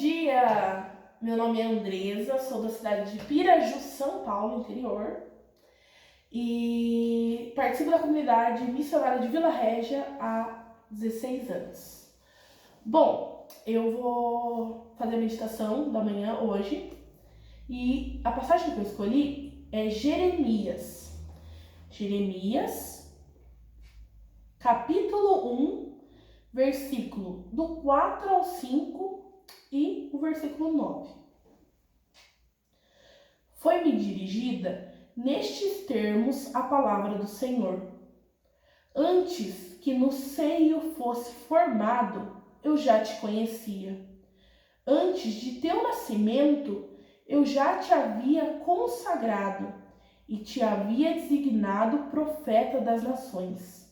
dia! Meu nome é Andresa, sou da cidade de Piraju, São Paulo, interior, e participo da comunidade missionária de Vila Régia há 16 anos. Bom, eu vou fazer a meditação da manhã hoje e a passagem que eu escolhi é Jeremias. Jeremias, capítulo 1, versículo do 4 ao 5 e o versículo 9. Foi-me dirigida nestes termos a palavra do Senhor. Antes que no seio fosse formado, eu já te conhecia. Antes de teu nascimento, eu já te havia consagrado e te havia designado profeta das nações.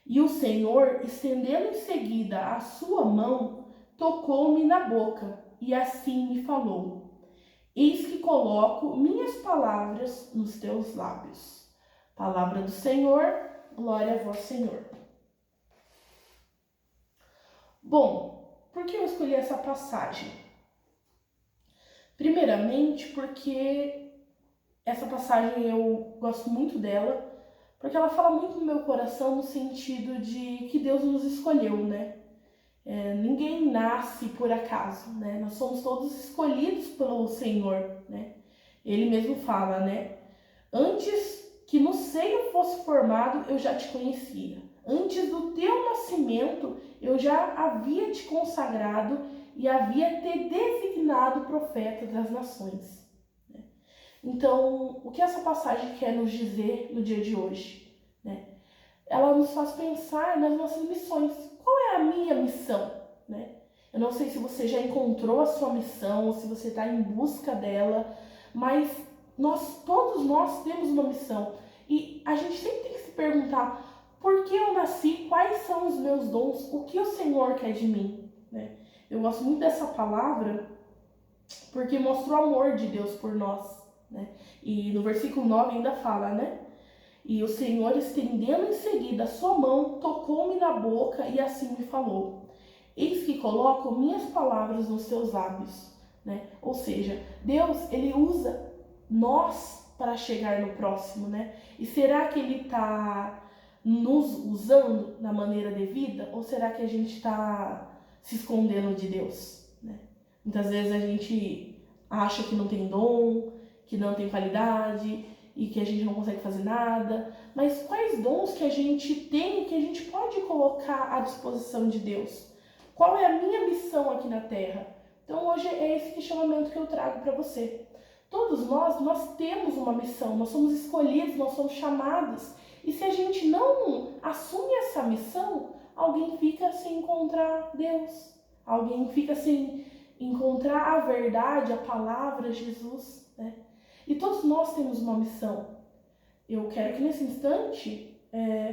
E o Senhor, estendendo em seguida a sua mão, tocou-me na boca e assim me falou: Eis que coloco minhas palavras nos teus lábios. Palavra do Senhor, glória a vós, Senhor. Bom, por que eu escolhi essa passagem? Primeiramente, porque essa passagem eu gosto muito dela, porque ela fala muito no meu coração no sentido de que Deus nos escolheu, né? Ninguém nasce por acaso, né? Nós somos todos escolhidos pelo Senhor, né? Ele mesmo fala, né? Antes que no seio fosse formado, eu já te conhecia. Antes do teu nascimento, eu já havia te consagrado e havia te designado profeta das nações. Então, o que essa passagem quer nos dizer no dia de hoje, né? Ela nos faz pensar nas nossas missões. Qual é a minha missão, né? Eu não sei se você já encontrou a sua missão, ou se você está em busca dela, mas todos nós temos uma missão. E a gente sempre tem que se perguntar: por que eu nasci? Quais são os meus dons? O que o Senhor quer de mim, né? Eu gosto muito dessa palavra porque mostra o amor de Deus por nós, né? E no versículo 9 ainda fala, né? E o Senhor, estendendo em seguida a sua mão, tocou-me na boca e assim me falou: Eis que coloco minhas palavras nos teus lábios, né? Ou seja, Deus, ele usa nós para chegar no próximo, né? E será que ele está nos usando na maneira devida? Ou será que a gente está se escondendo de Deus, né? Muitas vezes a gente acha que não tem dom, que não tem qualidade e que a gente não consegue fazer nada, mas quais dons que a gente tem que a gente pode colocar à disposição de Deus? Qual é a minha missão aqui na Terra? Então hoje é esse questionamento que eu trago para você. Todos nós temos uma missão, nós somos escolhidos, nós somos chamados, e se a gente não assume essa missão, alguém fica sem encontrar Deus, alguém fica sem encontrar a verdade, a palavra, Jesus, né? E todos nós temos uma missão. Eu quero que nesse instante,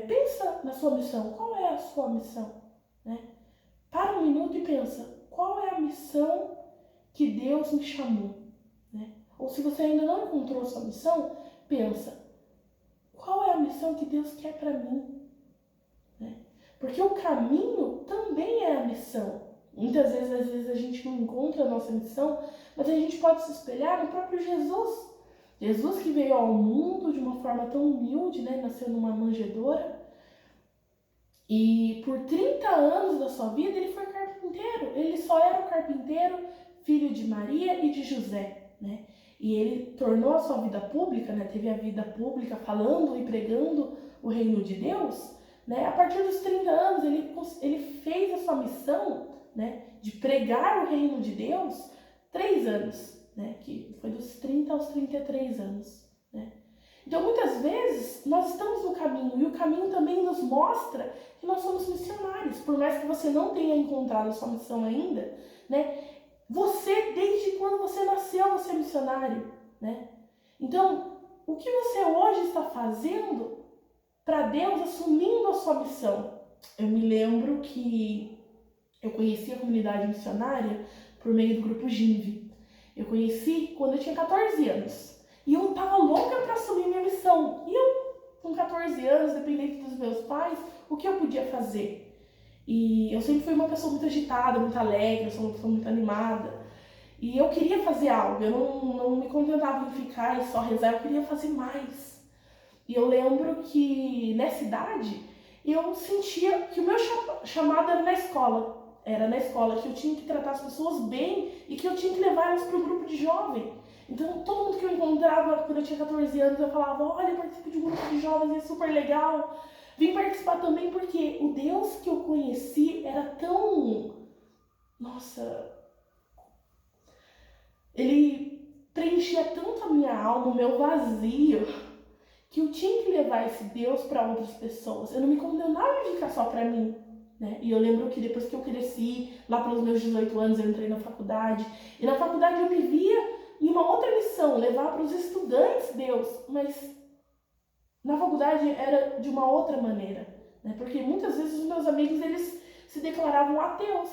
pensa na sua missão. Qual é a sua missão, né? Para um minuto e pensa: qual é a missão que Deus me chamou, né? Ou se você ainda não encontrou a sua missão, pensa: qual é a missão que Deus quer para mim, né? Porque o caminho também é a missão. Muitas vezes, às vezes a gente não encontra a nossa missão, mas a gente pode se espelhar no próprio Jesus. Jesus que veio ao mundo de uma forma tão humilde, né? Nasceu numa manjedoura. E por 30 anos da sua vida ele foi carpinteiro. Ele só era o carpinteiro, filho de Maria e de José, né? E ele tornou a sua vida pública, né? Teve a vida pública falando e pregando o reino de Deus, né? A partir dos 30 anos ele fez a sua missão, né? De pregar o reino de Deus 3 anos. Né, que foi dos 30 aos 33 anos. Né? Então, muitas vezes, nós estamos no caminho, e o caminho também nos mostra que nós somos missionários. Por mais que você não tenha encontrado a sua missão ainda, né, você, desde quando você nasceu, você é missionário. Né? Então, o que você hoje está fazendo para Deus, assumindo a sua missão? Eu me lembro que eu conheci a comunidade missionária por meio do grupo GINV. Eu conheci quando eu tinha 14 anos. E eu tava louca para assumir minha missão. E eu, com 14 anos, dependente dos meus pais, o que eu podia fazer? E eu sempre fui uma pessoa muito agitada, muito alegre, eu sou uma pessoa muito animada. E eu queria fazer algo, eu não me contentava em ficar e só rezar, eu queria fazer mais. E eu lembro que nessa idade eu sentia que o meu chamado era na escola. Era na escola que eu tinha que tratar as pessoas bem e que eu tinha que levar elas para o grupo de jovem. Então todo mundo que eu encontrava quando eu tinha 14 anos, eu falava, olha, eu participo de um grupo de jovens, é super legal. Vim participar também porque o Deus que eu conheci era tão... Nossa, ele preenchia tanto a minha alma, o meu vazio, que eu tinha que levar esse Deus para outras pessoas. Eu não me condenava de ficar só para mim, né? E eu lembro que depois que eu cresci, lá pelos meus 18 anos, eu entrei na faculdade. E na faculdade eu me via em uma outra missão, levar para os estudantes Deus. Mas na faculdade era de uma outra maneira, né? Porque muitas vezes os meus amigos, eles se declaravam ateus.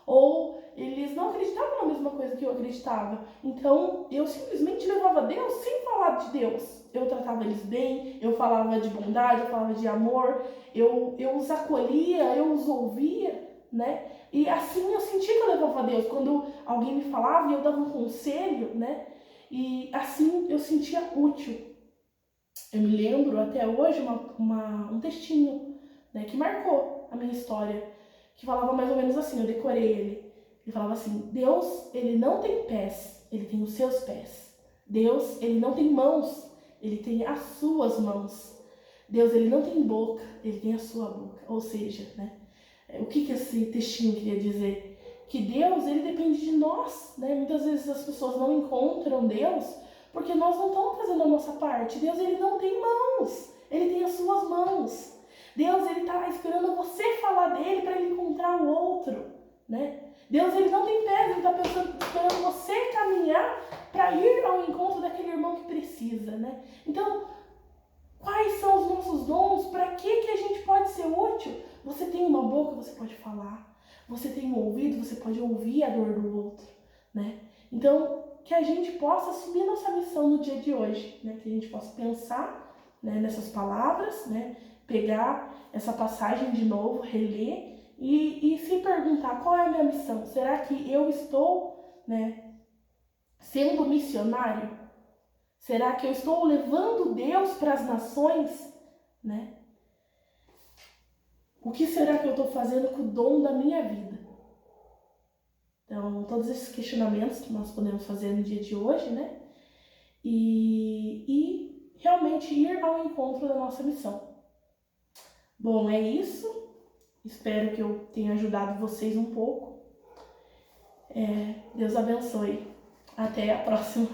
Ou eles não acreditavam na mesma coisa que eu acreditava. Então, eu simplesmente levava Deus sem falar de Deus. Eu tratava eles bem, eu falava de bondade, eu falava de amor, eu os acolhia, eu os ouvia, né? E assim eu sentia que eu levava Deus. Quando alguém me falava e eu dava um conselho, né? E assim eu sentia útil. Eu me lembro até hoje um textinho, né, que marcou a minha história, que falava mais ou menos assim, eu decorei ele. Ele falava assim, Deus, ele não tem pés, ele tem os seus pés. Deus, ele não tem mãos, ele tem as suas mãos. Deus, ele não tem boca, ele tem a sua boca. Ou seja, né, o que esse textinho queria dizer? Que Deus, ele depende de nós, né? Muitas vezes as pessoas não encontram Deus porque nós não estamos fazendo a nossa parte. Deus, ele não tem mãos, ele tem as suas mãos. Deus, ele está esperando você falar dele para ele encontrar o outro, né? Deus, ele não tem pés, ele está esperando você caminhar para ir ao encontro daquele irmão que precisa, né? Então, quais são os nossos dons? Para que a gente pode ser útil? Você tem uma boca, você pode falar. Você tem um ouvido, você pode ouvir a dor do outro, né? Então, que a gente possa assumir nossa missão no dia de hoje, né? Que a gente possa pensar, né, nessas palavras, né? Pegar essa passagem de novo, reler e se perguntar qual é a minha missão. Será que eu estou, né, sendo missionário? Será que eu estou levando Deus para as nações, né? O que será que eu estou fazendo com o dom da minha vida? Então, todos esses questionamentos que nós podemos fazer no dia de hoje, né? E realmente ir ao encontro da nossa missão. Bom, é isso. Espero que eu tenha ajudado vocês um pouco. Deus abençoe. Até a próxima.